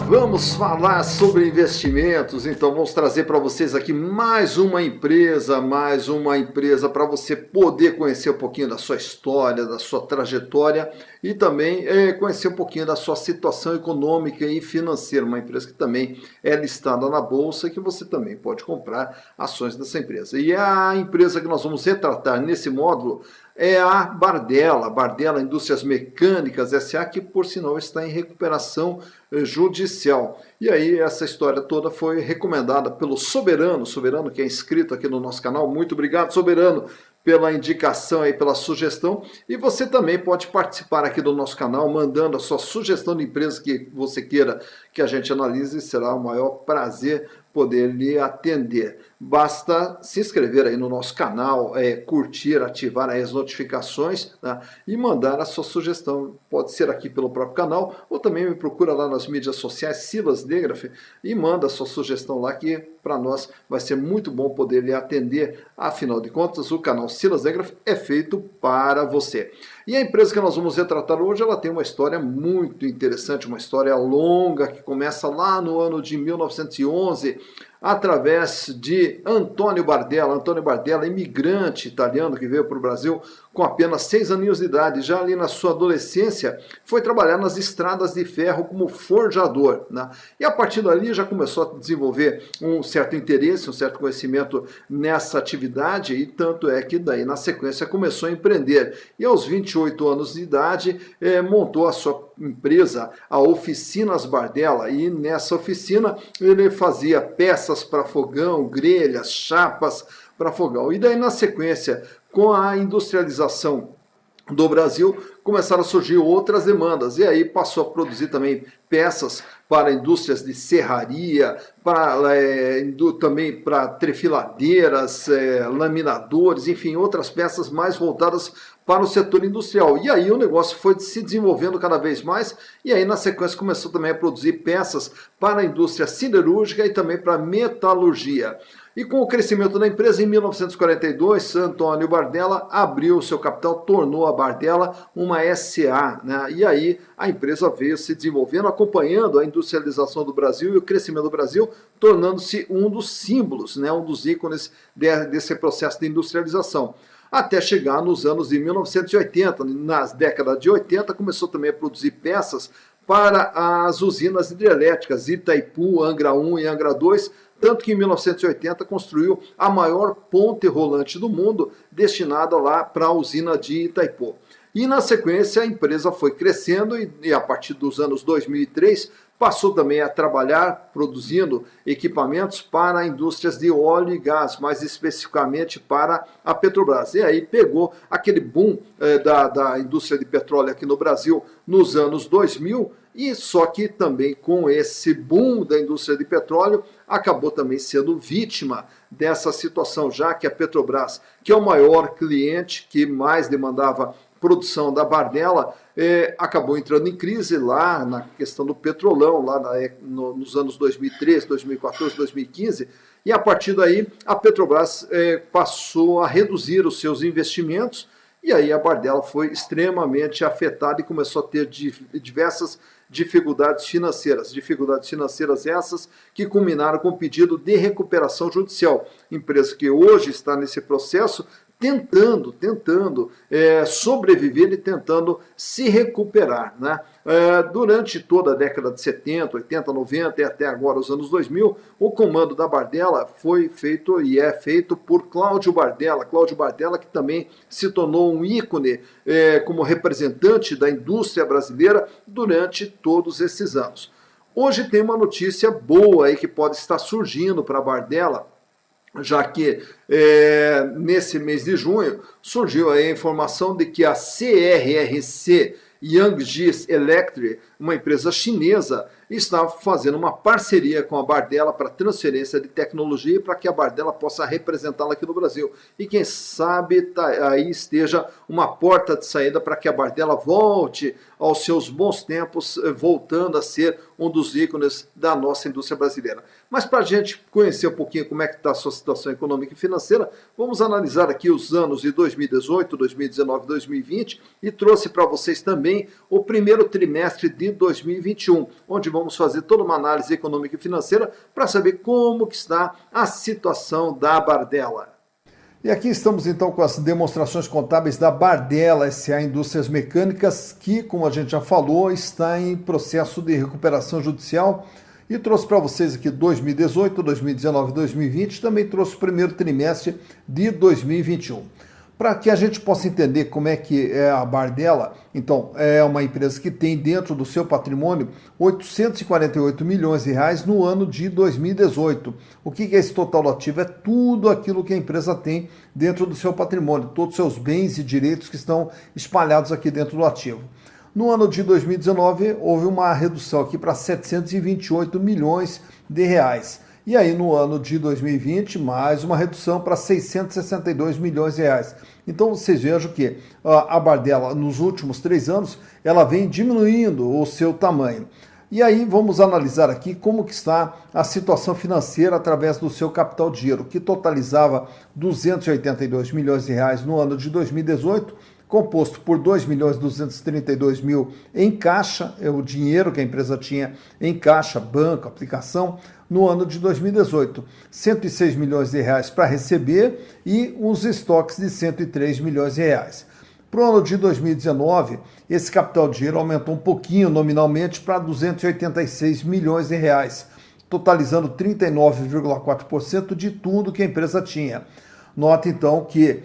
Vamos falar sobre investimentos, então vamos trazer para vocês aqui mais uma empresa para você poder conhecer um pouquinho da sua história, da sua trajetória e também conhecer um pouquinho da sua situação econômica e financeira. Uma empresa que também é listada na bolsa e que você também pode comprar ações dessa empresa. E a empresa que nós vamos retratar nesse módulo é a Bardella Indústrias Mecânicas S.A., que por sinal está em recuperação judicial. E aí essa história toda foi recomendada pelo Soberano que é inscrito aqui no nosso canal. Muito obrigado, Soberano, pela indicação e pela sugestão. E você também pode participar aqui do nosso canal, mandando a sua sugestão de empresa que você queira que a gente analise, e será o maior prazer poder lhe atender. Basta se inscrever aí no nosso canal, curtir, ativar aí as notificações, tá? E mandar a sua sugestão. Pode ser aqui pelo próprio canal ou também me procura lá nas mídias sociais, Silas Degraf, e manda a sua sugestão lá, que para nós vai ser muito bom poder lhe atender. Afinal de contas, o canal Silas Degraf é feito para você. E a empresa que nós vamos retratar hoje, ela tem uma história muito interessante, uma história longa que começa lá no ano de 1911, através de Antônio Bardella, imigrante italiano que veio para o Brasil com apenas 6 aninhos de idade. Já ali na sua adolescência, foi trabalhar nas estradas de ferro como forjador, né? E a partir dali já começou a desenvolver um certo interesse, um certo conhecimento nessa atividade, e tanto é que daí na sequência começou a empreender. E aos 28 anos de idade, montou a sua empresa, a Oficinas Bardella, e nessa oficina ele fazia peças para fogão, grelhas, chapas para fogão. E daí na sequência, com a industrialização do Brasil, começaram a surgir outras demandas, e aí passou a produzir também peças para indústrias de serraria, também para trefiladeiras, laminadores, enfim, outras peças mais voltadas para o setor industrial. E aí o negócio foi se desenvolvendo cada vez mais, e aí na sequência começou também a produzir peças para a indústria siderúrgica e também para a metalurgia. E com o crescimento da empresa, em 1942, Antônio Bardella abriu o seu capital, tornou a Bardella uma SA, né? E aí a empresa veio se desenvolvendo, acompanhando a industrialização do Brasil e o crescimento do Brasil, tornando-se um dos símbolos, né? Um dos ícones desse processo de industrialização. Até chegar nos anos de 1980, nas décadas de 80, começou também a produzir peças para as usinas hidrelétricas Itaipu, Angra 1 e Angra 2, tanto que em 1980 construiu a maior ponte rolante do mundo, destinada lá para a usina de Itaipu. E na sequência a empresa foi crescendo e a partir dos anos 2003 passou também a trabalhar produzindo equipamentos para indústrias de óleo e gás, mais especificamente para a Petrobras. E aí pegou aquele boom da indústria de petróleo aqui no Brasil nos anos 2000, e só que também com esse boom da indústria de petróleo acabou também sendo vítima dessa situação, já que a Petrobras, que é o maior cliente que mais demandava produção da Bardella, acabou entrando em crise lá na questão do petrolão, lá nos anos 2013, 2014, 2015, e a partir daí a Petrobras passou a reduzir os seus investimentos, e aí a Bardella foi extremamente afetada e começou a ter diversas dificuldades financeiras essas que culminaram com o pedido de recuperação judicial. Empresa que hoje está nesse processo, tentando sobreviver e tentando se recuperar, né? Durante toda a década de 70, 80, 90 e até agora os anos 2000, o comando da Bardella foi feito e é feito por Cláudio Bardella, que também se tornou um ícone como representante da indústria brasileira durante todos esses anos. Hoje tem uma notícia boa aí que pode estar surgindo para a Bardella, já que nesse mês de junho surgiu a informação de que a CRRC Yangjis Electric, uma empresa chinesa, está fazendo uma parceria com a Bardella para transferência de tecnologia para que a Bardella possa representá-la aqui no Brasil. E quem sabe aí esteja uma porta de saída para que a Bardella volte aos seus bons tempos, voltando a ser um dos ícones da nossa indústria brasileira. Mas para a gente conhecer um pouquinho como é que está a sua situação econômica e financeira, vamos analisar aqui os anos de 2018, 2019, 2020 e trouxe para vocês também o primeiro trimestre de 2021, onde vamos fazer toda uma análise econômica e financeira para saber como que está a situação da Bardella. E aqui estamos então com as demonstrações contábeis da Bardella S.A. Indústrias Mecânicas, que, como a gente já falou, está em processo de recuperação judicial. E trouxe para vocês aqui 2018, 2019 e 2020, também trouxe o primeiro trimestre de 2021. Para que a gente possa entender como é que é a Bardella, então é uma empresa que tem dentro do seu patrimônio 848 milhões de reais no ano de 2018. O que é esse total ativo? É tudo aquilo que a empresa tem dentro do seu patrimônio, todos os seus bens e direitos que estão espalhados aqui dentro do ativo. No ano de 2019, houve uma redução aqui para 728 milhões de reais. E aí, no ano de 2020, mais uma redução para 662 milhões de reais. Então, vocês vejam que a Bardella, nos últimos 3 anos, ela vem diminuindo o seu tamanho. E aí, vamos analisar aqui como que está a situação financeira através do seu capital de giro, que totalizava 282 milhões de reais no ano de 2018, composto por 2.232.000 em caixa, é o dinheiro que a empresa tinha em caixa, banco, aplicação. No ano de 2018, 106 milhões de reais para receber e uns estoques de 103 milhões de reais. Para o ano de 2019, esse capital de giro aumentou um pouquinho nominalmente para 286 milhões de reais, totalizando 39,4% de tudo que a empresa tinha. Nota então que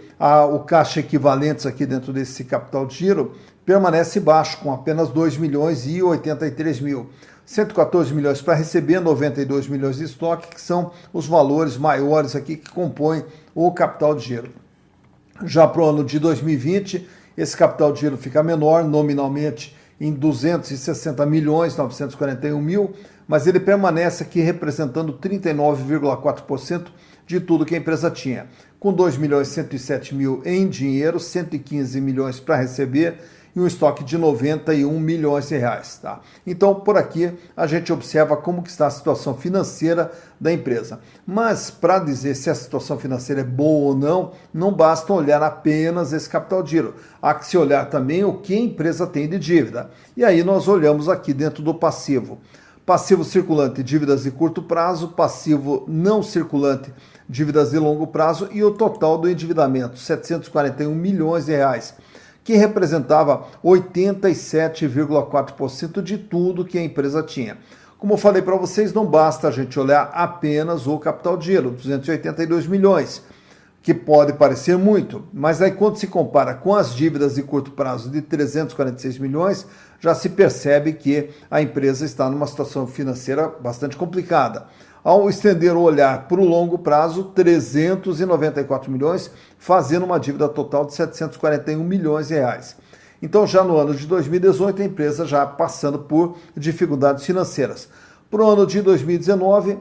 o caixa equivalentes aqui dentro desse capital de giro permanece baixo, com apenas 2 milhões e 83 mil. 114 milhões para receber, 92 milhões de estoque, que são os valores maiores aqui que compõem o capital de giro. Já para o ano de 2020, esse capital de giro fica menor, nominalmente em 260 milhões 941 mil, mas ele permanece aqui representando 39,4% de tudo que a empresa tinha, com 2 milhões 107 mil em dinheiro, 115 milhões para receber e um estoque de 91 milhões de reais. Tá? Então, por aqui, a gente observa como que está a situação financeira da empresa. Mas, para dizer se a situação financeira é boa ou não, não basta olhar apenas esse capital de giro. Há que se olhar também o que a empresa tem de dívida. E aí nós olhamos aqui dentro do passivo. Passivo circulante, dívidas de curto prazo, passivo não circulante, dívidas de longo prazo e o total do endividamento, 741 milhões de reais, que representava 87,4% de tudo que a empresa tinha. Como eu falei para vocês, não basta a gente olhar apenas o capital de giro, 282 milhões, que pode parecer muito, mas aí quando se compara com as dívidas de curto prazo de 346 milhões, já se percebe que a empresa está numa situação financeira bastante complicada. Ao estender o olhar para o longo prazo, 394 milhões, fazendo uma dívida total de 741 milhões de reais. Então, já no ano de 2018, a empresa já passando por dificuldades financeiras. Para o ano de 2019,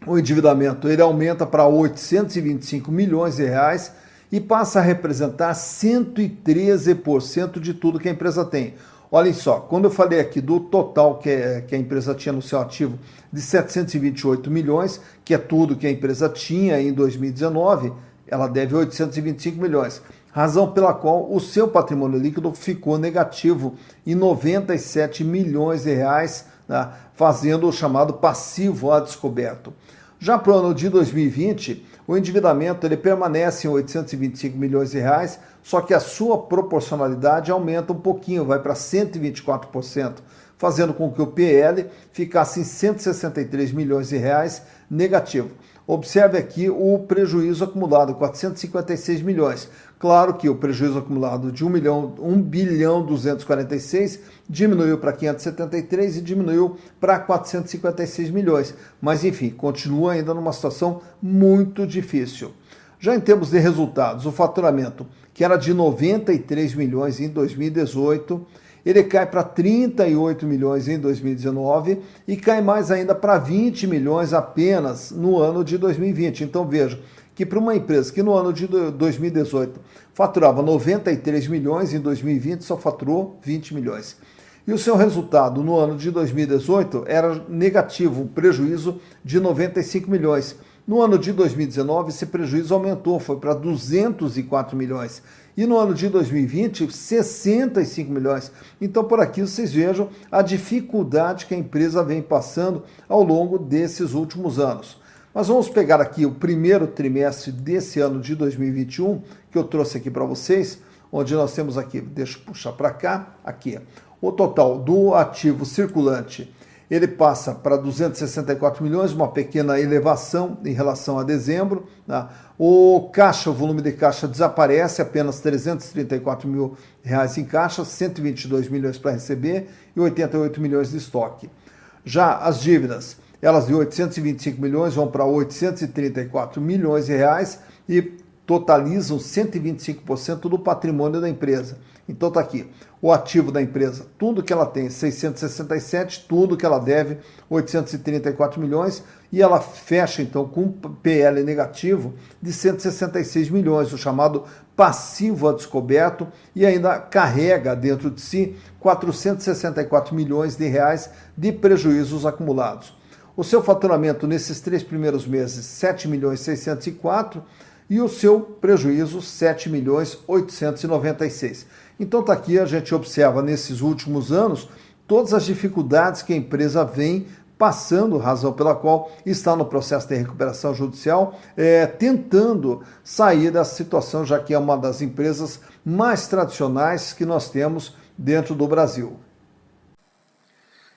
o endividamento ele aumenta para 825 milhões de reais e passa a representar 113% de tudo que a empresa tem. Olhem só, quando eu falei aqui do total que a empresa tinha no seu ativo de 728 milhões, que é tudo que a empresa tinha em 2019, ela deve 825 milhões. Razão pela qual o seu patrimônio líquido ficou negativo em 97 milhões de reais, né, fazendo o chamado passivo a descoberto. Já para o ano de 2020, o endividamento ele permanece em 825 milhões de reais, só que a sua proporcionalidade aumenta um pouquinho, vai para 124%, fazendo com que o PL ficasse em 163 milhões de reais negativo. Observe aqui o prejuízo acumulado, 456 milhões. Claro que o prejuízo acumulado de 1 bilhão 246 diminuiu para 573 e diminuiu para 456 milhões. Mas, enfim, continua ainda numa situação muito difícil. Já em termos de resultados, o faturamento, que era de 93 milhões em 2018, ele cai para 38 milhões em 2019 e cai mais ainda para 20 milhões apenas no ano de 2020. Então veja que para uma empresa que no ano de 2018 faturava 93 milhões, em 2020 só faturou 20 milhões. E o seu resultado no ano de 2018 era negativo, um prejuízo de 95 milhões. No ano de 2019, esse prejuízo aumentou, foi para 204 milhões. e no ano de 2020, 65 milhões. Então, por aqui vocês vejam a dificuldade que a empresa vem passando ao longo desses últimos anos. Mas vamos pegar aqui o primeiro trimestre desse ano de 2021, que eu trouxe aqui para vocês, onde nós temos aqui, deixa eu puxar para cá, aqui, o total do ativo circulante, ele passa para 264 milhões, uma pequena elevação em relação a dezembro. Tá? O caixa, o volume de caixa desaparece, apenas 334 mil reais em caixa, 122 milhões para receber e 88 milhões de estoque. Já as dívidas, elas de 825 milhões vão para 834 milhões de reais e totalizam 125% do patrimônio da empresa. Então tá aqui, o ativo da empresa, tudo que ela tem, 667, tudo que ela deve, 834 milhões, e ela fecha então com um PL negativo de 166 milhões, o chamado passivo a descoberto, e ainda carrega dentro de si 464 milhões de reais de prejuízos acumulados. O seu faturamento nesses 3 primeiros meses, 7 milhões 604, e o seu prejuízo, 7 milhões 896. Então está aqui, a gente observa nesses últimos anos todas as dificuldades que a empresa vem passando, razão pela qual está no processo de recuperação judicial, tentando sair dessa situação, já que é uma das empresas mais tradicionais que nós temos dentro do Brasil.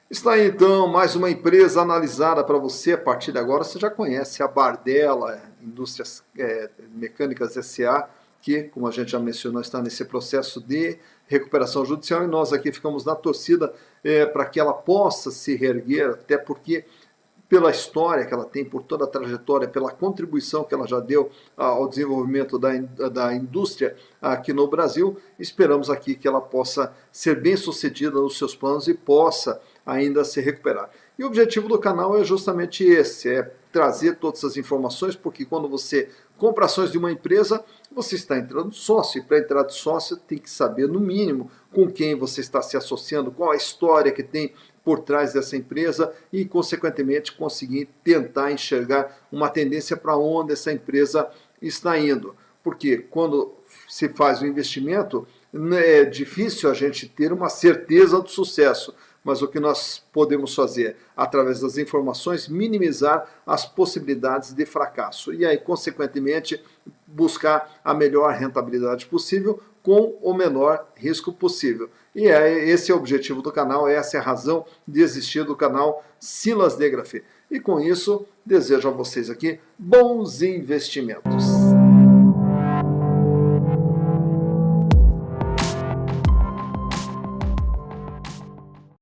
Está aí então mais uma empresa analisada para você. A partir de agora você já conhece a Bardella Indústrias Mecânicas S.A., que, como a gente já mencionou, está nesse processo de recuperação judicial, e nós aqui ficamos na torcida para que ela possa se reerguer, até porque pela história que ela tem, por toda a trajetória, pela contribuição que ela já deu ao desenvolvimento da indústria aqui no Brasil, esperamos aqui que ela possa ser bem sucedida nos seus planos e possa ainda se recuperar. E o objetivo do canal é justamente esse, é trazer todas essas informações, porque quando você compra ações de uma empresa, você está entrando sócio, e para entrar de sócio tem que saber, no mínimo, com quem você está se associando, qual a história que tem por trás dessa empresa e, consequentemente, conseguir tentar enxergar uma tendência para onde essa empresa está indo. Porque quando se faz um investimento, é difícil a gente ter uma certeza do sucesso, mas o que nós podemos fazer, através das informações, minimizar as possibilidades de fracasso e aí, consequentemente, buscar a melhor rentabilidade possível com o menor risco possível. E esse é o objetivo do canal, essa é a razão de existir do canal Silas de Grafé. E com isso, desejo a vocês aqui bons investimentos.